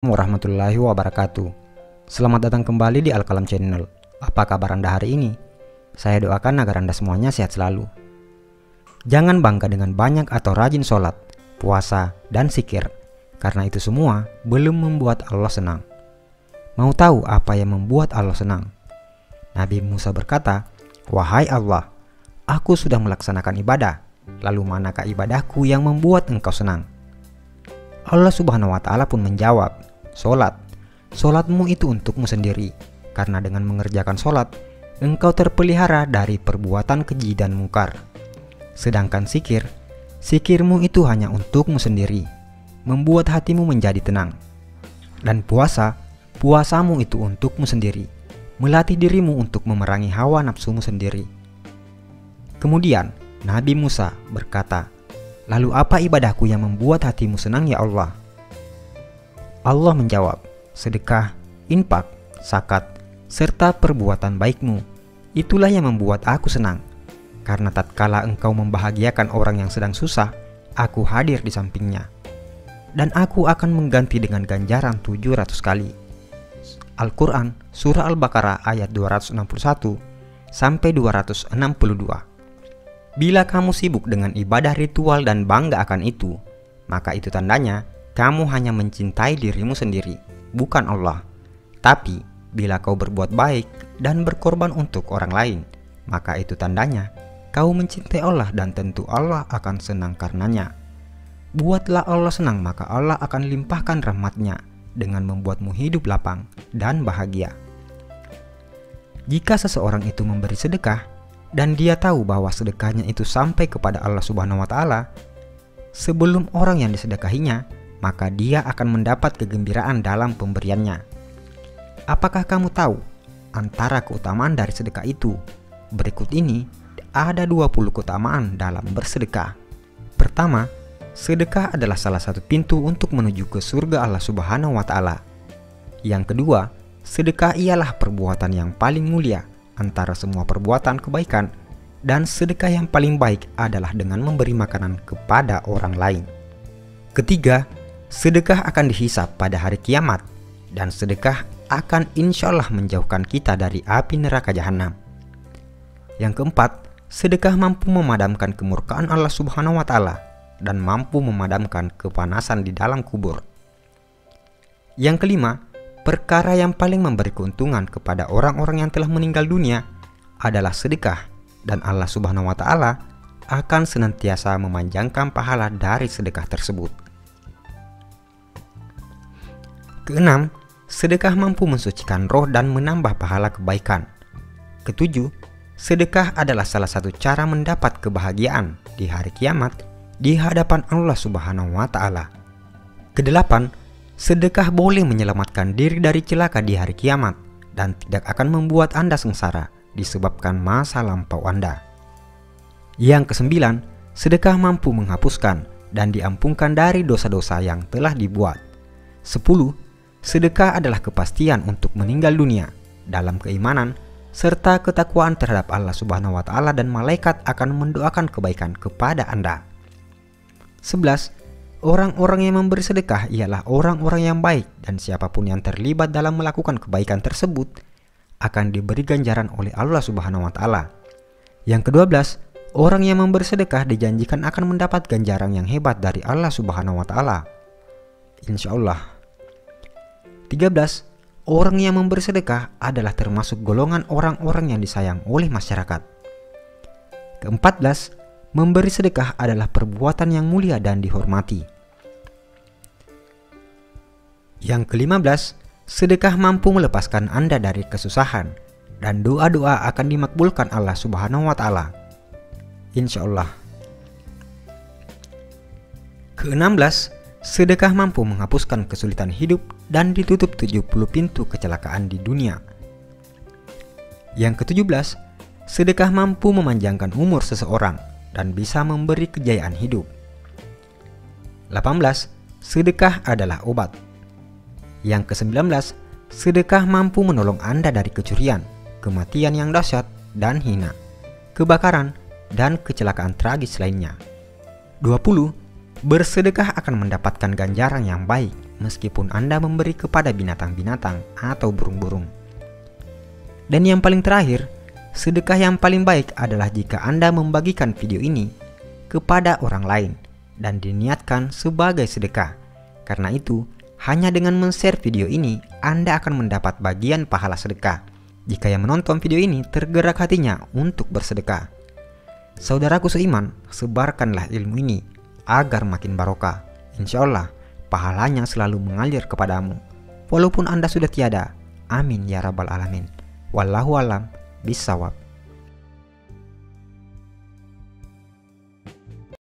Warahmatullahi wabarakatuh. Selamat datang kembali di Al-Kalam Channel. Apa kabar Anda hari ini? Saya doakan agar Anda semuanya sehat selalu. Jangan bangga dengan banyak atau rajin sholat, puasa, dan zikir, karena itu semua belum membuat Allah senang. Mau tahu apa yang membuat Allah senang? Nabi Musa berkata, "Wahai Allah, aku sudah melaksanakan ibadah, lalu manakah ibadahku yang membuat engkau senang?" Allah Subhanahu wa Ta'ala pun menjawab, "Sholat. Sholatmu itu untukmu sendiri, karena dengan mengerjakan sholat, engkau terpelihara dari perbuatan keji dan mungkar. Sedangkan zikir, zikirmu itu hanya untukmu sendiri, membuat hatimu menjadi tenang. Dan puasa, puasamu itu untukmu sendiri, melatih dirimu untuk memerangi hawa nafsumu sendiri." Kemudian Nabi Musa berkata, "Lalu apa ibadahku yang membuat hatimu senang ya Allah?" Allah menjawab, "Sedekah, infak, zakat, serta perbuatan baikmu. Itulah yang membuat aku senang. Karena tatkala engkau membahagiakan orang yang sedang susah, aku hadir di sampingnya. Dan aku akan mengganti dengan ganjaran 700 kali." Al-Quran Surah Al-Baqarah ayat 261 sampai 262. Bila kamu sibuk dengan ibadah ritual dan bangga akan itu, maka itu tandanya kamu hanya mencintai dirimu sendiri, bukan Allah. Tapi bila kau berbuat baik dan berkorban untuk orang lain, maka itu tandanya kau mencintai Allah dan tentu Allah akan senang karenanya. Buatlah Allah senang, maka Allah akan limpahkan rahmat-Nya dengan membuatmu hidup lapang dan bahagia. Jika seseorang itu memberi sedekah, dan dia tahu bahwa sedekahnya itu sampai kepada Allah Subhanahu wa Ta'ala, sebelum orang yang disedekahinya, maka dia akan mendapat kegembiraan dalam pemberiannya. Apakah kamu tahu antara keutamaan dari sedekah itu? Berikut ini ada 20 keutamaan dalam bersedekah. Pertama, sedekah adalah salah satu pintu untuk menuju ke surga Allah Subhanahu wa Ta'ala. Yang kedua, sedekah ialah perbuatan yang paling mulia antara semua perbuatan kebaikan, dan sedekah yang paling baik adalah dengan memberi makanan kepada orang lain. Ketiga, sedekah akan dihisap pada hari kiamat, dan sedekah akan insya Allah menjauhkan kita dari api neraka jahanam. Yang keempat, sedekah mampu memadamkan kemurkaan Allah Subhanahu wa Ta'ala dan mampu memadamkan kepanasan di dalam kubur. Yang kelima, perkara yang paling memberi keuntungan kepada orang-orang yang telah meninggal dunia adalah sedekah, dan Allah Subhanahu wa Ta'ala akan senantiasa memanjangkan pahala dari sedekah tersebut. Keenam, sedekah mampu mensucikan roh dan menambah pahala kebaikan. Ketujuh, sedekah adalah salah satu cara mendapat kebahagiaan di hari kiamat di hadapan Allah Subhanahu wa Ta'ala. Kedelapan, sedekah boleh menyelamatkan diri dari celaka di hari kiamat dan tidak akan membuat Anda sengsara disebabkan masa lampau Anda. Yang kesembilan, sedekah mampu menghapuskan dan diampunkan dari dosa-dosa yang telah dibuat. 10. Sedekah adalah kepastian untuk meninggal dunia dalam keimanan serta ketakwaan terhadap Allah Subhanahu wa Ta'ala, dan malaikat akan mendoakan kebaikan kepada Anda. 11. Orang-orang yang memberi sedekah ialah orang-orang yang baik, dan siapapun yang terlibat dalam melakukan kebaikan tersebut akan diberi ganjaran oleh Allah Subhanahu wa Ta'ala. Yang ke-12, orang yang memberi sedekah dijanjikan akan mendapat ganjaran yang hebat dari Allah Subhanahu wa Ta'ala, insya Allah. 13, orang yang memberi sedekah adalah termasuk golongan orang-orang yang disayang oleh masyarakat. Ke-14, memberi sedekah adalah perbuatan yang mulia dan dihormati. Yang ke-15, sedekah mampu melepaskan Anda dari kesusahan, dan doa-doa akan dimakbulkan Allah Subhanahu wa Ta'ala, insya Allah. Ke-16, sedekah mampu menghapuskan kesulitan hidup dan ditutup 70 pintu kecelakaan di dunia. Yang ke-17, sedekah mampu memanjangkan umur seseorang dan bisa memberi kejayaan hidup. 18. Sedekah adalah obat. Yang ke-19, sedekah mampu menolong Anda dari kecurian, kematian yang dahsyat dan hina, kebakaran, dan kecelakaan tragis lainnya. 20. Bersedekah akan mendapatkan ganjaran yang baik, meskipun Anda memberi kepada binatang-binatang atau burung-burung. Dan yang paling terakhir, sedekah yang paling baik adalah jika Anda membagikan video ini kepada orang lain dan diniatkan sebagai sedekah. Karena itu, hanya dengan men-share video ini, Anda akan mendapat bagian pahala sedekah jika yang menonton video ini tergerak hatinya untuk bersedekah. Saudaraku seiman, sebarkanlah ilmu ini agar makin barokah. Insya Allah, pahalanya selalu mengalir kepadamu, walaupun Anda sudah tiada. Amin ya rabbal alamin. Wallahu alam bisawab.